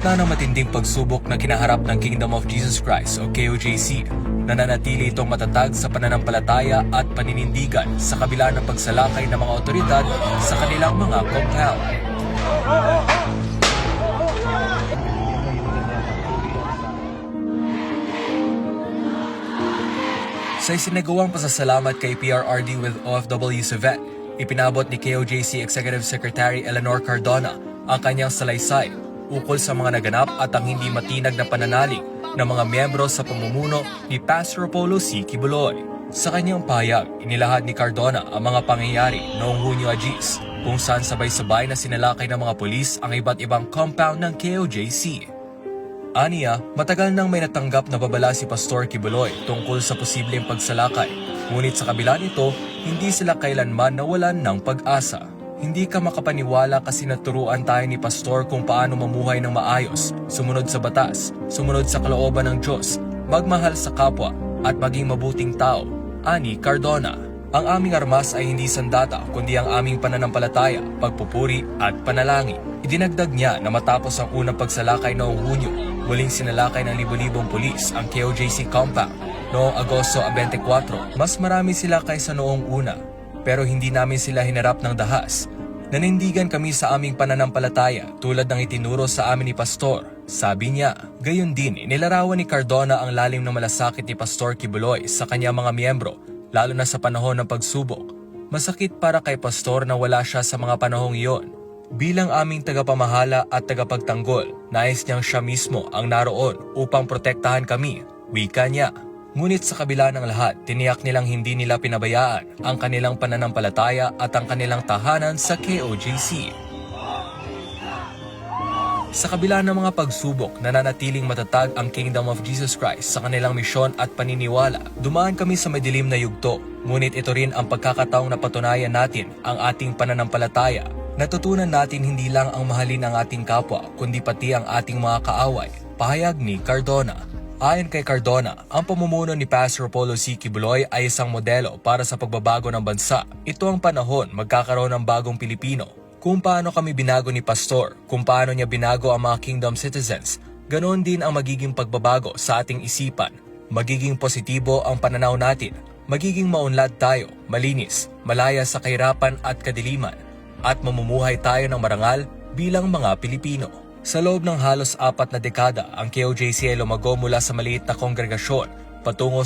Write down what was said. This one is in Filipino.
gitna ng matinding pagsubok na kinaharap ng Kingdom of Jesus Christ o KOJC, nananatili itong matatag sa pananampalataya at paninindigan sa kabila ng pagsalakay ng mga otoridad sa kanilang mga compound. Sa isinagawang pasasalamat kay PRRD with OFW's event, ipinabot ni KOJC Executive Secretary Eleanor Cardona ang kanyang salaysay ukol sa mga naganap at ang hindi matinag na pananalig ng mga miyembro sa pamumuno ni Pastor Apollo C. Quiboloy. Sa kanyang pahayag, inilahad ni Cardona ang mga pangyayari noong Hunyo Agis, kung saan sabay-sabay na sinalakay ng mga pulis ang iba't ibang compound ng KOJC. Aniya, matagal nang may natanggap na babala si Pastor Quiboloy tungkol sa posibleng pagsalakay. Ngunit sa kabila nito, hindi sila kailanman nawalan ng pag-asa. Hindi ka makapaniwala kasi naturuan tayo ni Pastor kung paano mamuhay ng maayos, sumunod sa batas, sumunod sa kalooban ng Diyos, magmahal sa kapwa, at maging mabuting tao. Ani Cardona, ang aming armas ay hindi sandata kundi ang aming pananampalataya, pagpupuri at panalangin. Idinagdag niya na matapos ang unang pagsalakay noong Hunyo, muling sinalakay ng libo-libong pulis ang KOJC compound. Noong Agosto 24, mas marami sila kaysa noong una, pero hindi namin sila hinarap ng dahas. Nanindigan kami sa aming pananampalataya tulad ng itinuro sa amin ni Pastor. Sabi niya, gayon din inilarawan ni Cardona ang lalim ng malasakit ni Pastor Quiboloy sa kanyang mga miyembro, lalo na sa panahon ng pagsubok. Masakit para kay Pastor na wala siya sa mga panahong iyon. Bilang aming tagapamahala at tagapagtanggol, nais niyang siya mismo ang naroon upang protektahan kami, wika niya. Ngunit sa kabila ng lahat, tiniyak nilang hindi nila pinabayaan ang kanilang pananampalataya at ang kanilang tahanan sa KOJC. Sa kabila ng mga pagsubok, nananatiling matatag ang Kingdom of Jesus Christ sa kanilang misyon at paniniwala. Dumaan kami sa madilim na yugto, ngunit ito rin ang pagkakataong napatunayan natin ang ating pananampalataya. Natutunan natin hindi lang ang mahalin ang ating kapwa, kundi pati ang ating mga kaaway. Pahayag ni Cardona. Ayon kay Cardona, ang pamumuno ni Pastor Apollo C. Quiboloy ay isang modelo para sa pagbabago ng bansa. Ito ang panahon magkakaroon ng bagong Pilipino. Kung paano kami binago ni Pastor, kung paano niya binago ang mga kingdom citizens, ganoon din ang magiging pagbabago sa ating isipan. Magiging positibo ang pananaw natin, magiging maunlad tayo, malinis, malaya sa kahirapan at kadiliman, at mamumuhay tayo ng marangal bilang mga Pilipino. Sa loob ng halos 4 na dekada, ang KOJC ay lumago mula sa maliit na kongregasyon patungo